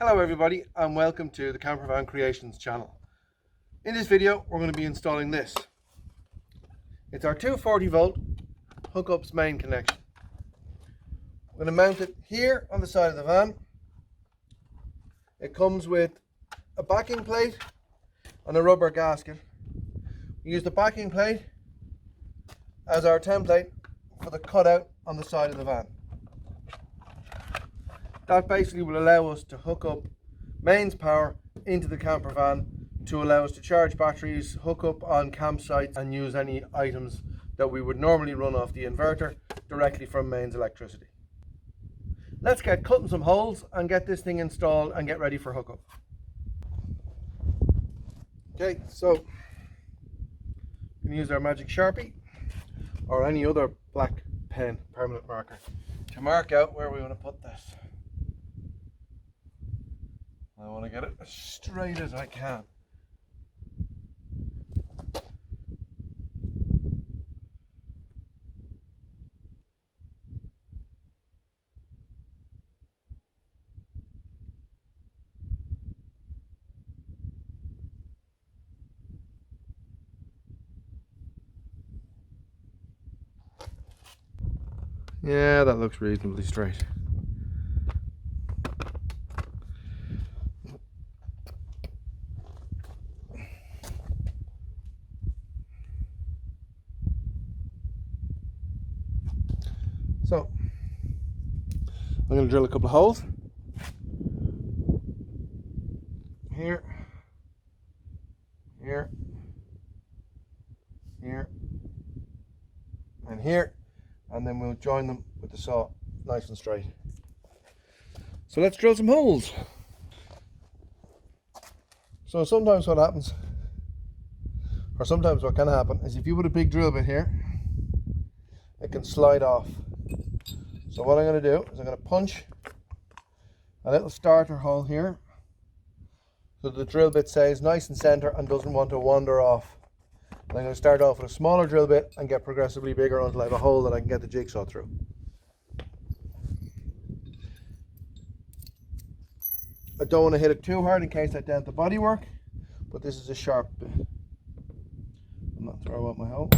Hello everybody and welcome to the Campervan Creations channel. In this video we're going to be installing this. It's our 240 volt hookups main connection. We're going to mount it here on the side of the van. It comes with a backing plate and a rubber gasket. We use the backing plate as our template for the cutout on the side of the van. That basically will allow us to hook up mains power into the camper van to allow us to charge batteries, hook up on campsites and use any items that we would normally run off the inverter directly from mains electricity. Let's get cutting some holes and get this thing installed and get ready for hookup. Okay, so we can use our magic Sharpie or any other black pen, permanent marker, to mark out where we want to put this. I want to get it as straight as I can. Yeah, that looks reasonably straight. So, I'm going to drill a couple of holes. Here, here, here, and here. And then we'll join them with the saw nice and straight. So let's drill some holes. So sometimes what happens, or sometimes what can happen, is if you put a big drill bit here, it can slide off. So what I'm going to do is I'm going to punch a little starter hole here so the drill bit stays nice and center and doesn't want to wander off. And I'm going to start off with a smaller drill bit and get progressively bigger until I have a hole that I can get the jigsaw through. I don't want to hit it too hard in case I dent the bodywork, but this is a sharp bit. I'm not throw out my hole.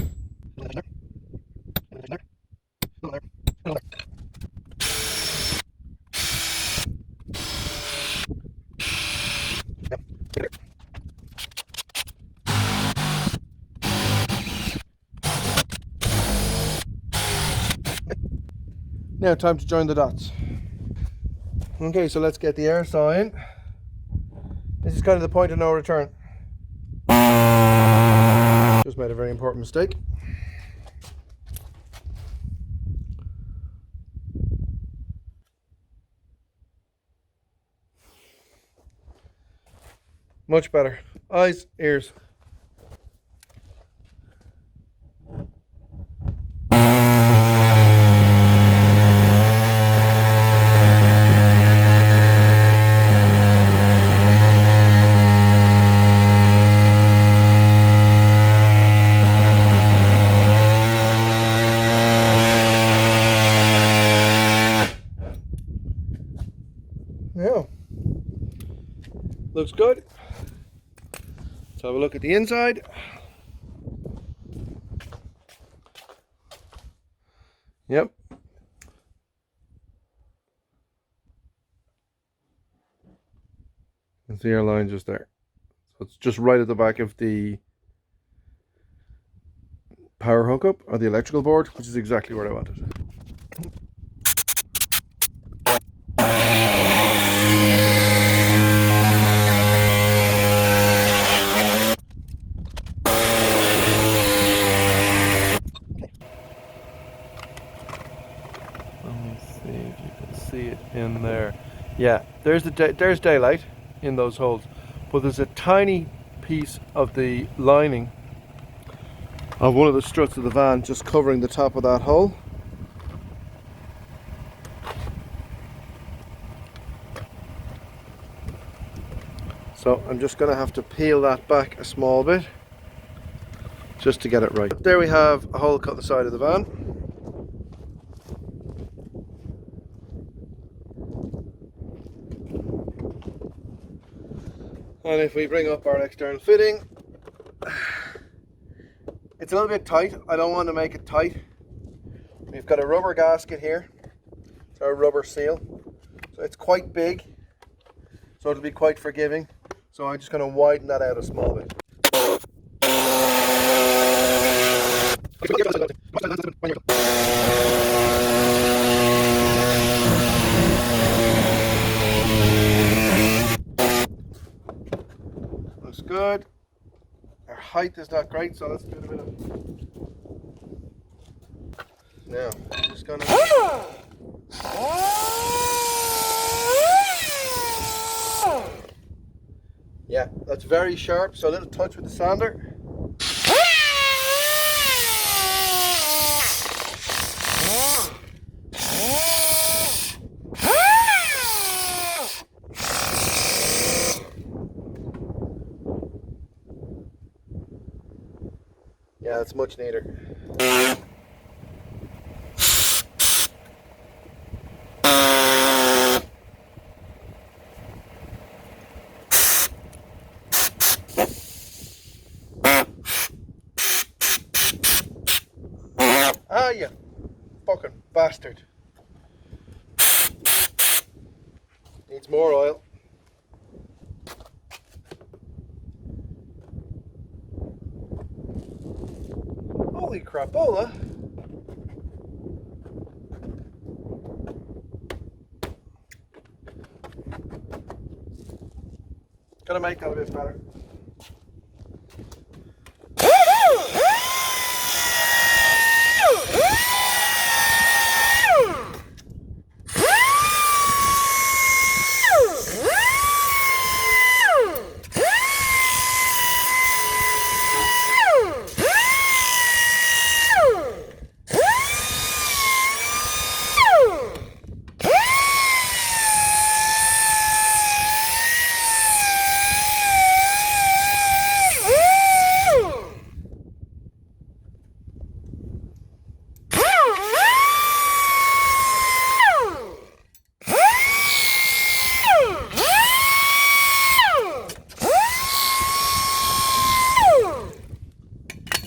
Now time to join the dots. Okay, so let's get the air saw in. This is kind of the point of no return. Just made a very important mistake. Much better. Eyes, ears. Yeah, looks good. Let's have a look at the inside. Yep. You can see our line just there. So it's just right at the back of the power hookup or the electrical board, which is exactly where I want it. See it in there. Yeah, there's daylight in those holes, but there's a tiny piece of the lining of one of the struts of the van just covering the top of that hole. So I'm just going to have to peel that back a small bit just to get it right. There we have a hole cut in the side of the van. And if we bring up our external fitting, it's a little bit tight. I don't want to make it tight. We've got a rubber gasket here. It's our rubber seal. So it's quite big. So it'll be quite forgiving. So I'm just going to widen that out a small bit. Looks good. Our height is not great, so let's do a bit of... Now, I'm just going to... Yeah, that's very sharp, so a little touch with the sander. Yeah, that's much neater. Ah, you fucking bastard. Needs more oil. Holy crapola. Gotta make that a bit better.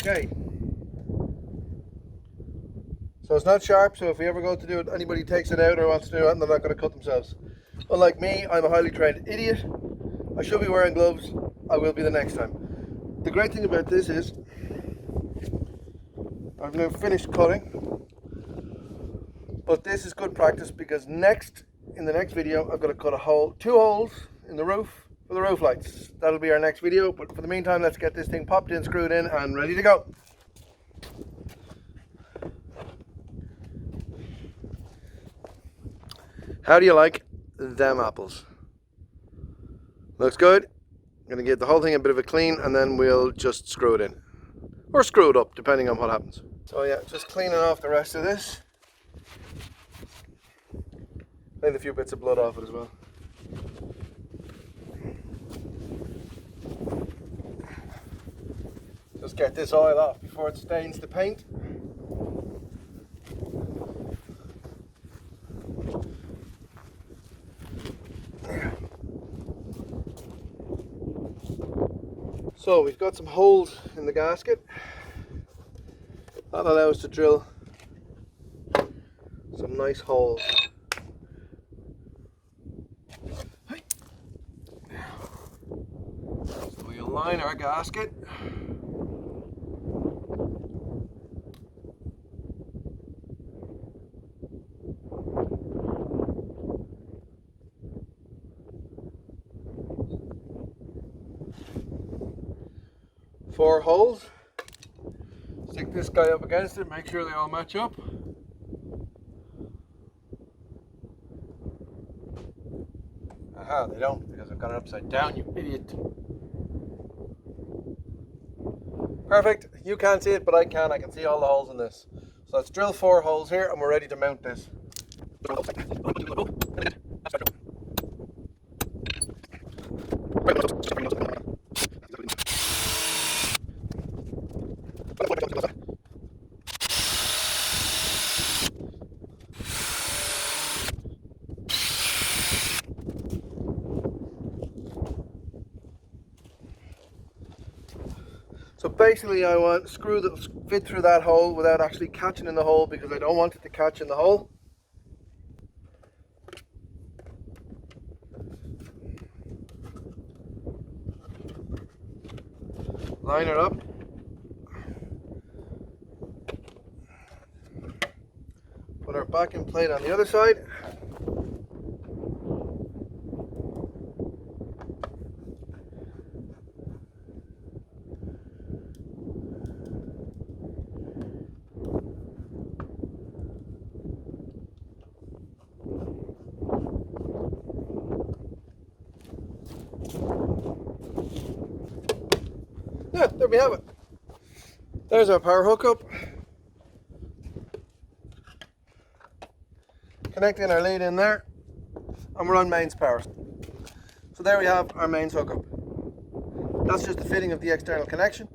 Okay, so it's not sharp, so if we ever go to do it, anybody takes it out or wants to do it, they're not going to cut themselves. Unlike me, I'm a highly trained idiot. I should be wearing gloves. I will be the next time. The great thing about this is I've now finished cutting, but this is good practice because in the next video I'm going to cut two holes in the roof for the roof lights. That'll be our next video, but for the meantime, let's get this thing popped in, screwed in, and ready to go. How do you like them apples? Looks good. I'm going to give the whole thing a bit of a clean, and then we'll just screw it in. Or screw it up, depending on what happens. So yeah, just cleaning off the rest of this. Clean a few bits of blood off it as well. Just get this oil off before it stains the paint. So we've got some holes in the gasket. That'll allow us to drill some nice holes. So we align our gasket. Four holes. Stick this guy up against it, make sure they all match up. Aha, they don't, because I've got it upside down, you idiot. Perfect. You can't see it, but I can. I can see all the holes in this. So let's drill 4 holes here and we're ready to mount this. So basically I want a screw that will fit through that hole without actually catching in the hole, because I don't want it to catch in the hole. Line it up. Put our backing plate on the other side. Yeah, there we have it. There's our power hookup. Connecting our lead in there, and we're on mains power. So there we have our mains hookup. That's just the fitting of the external connection.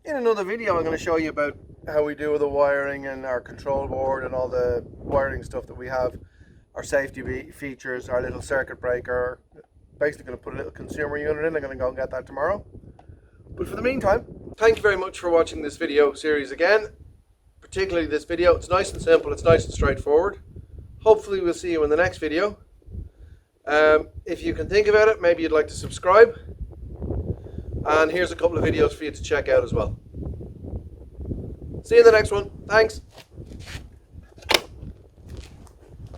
In another video I'm going to show you about how we do the wiring and our control board and all the wiring stuff that we have, our safety features, our little circuit breaker. Basically going to put a little consumer unit in. I'm going to go and get that tomorrow. But for the meantime, thank you very much for watching this video series again, particularly this video. It's nice and simple, it's nice and straightforward. Hopefully we'll see you in the next video. If you can think about it, maybe you'd like to subscribe. And here's a couple of videos for you to check out as well. See you in the next one. Thanks.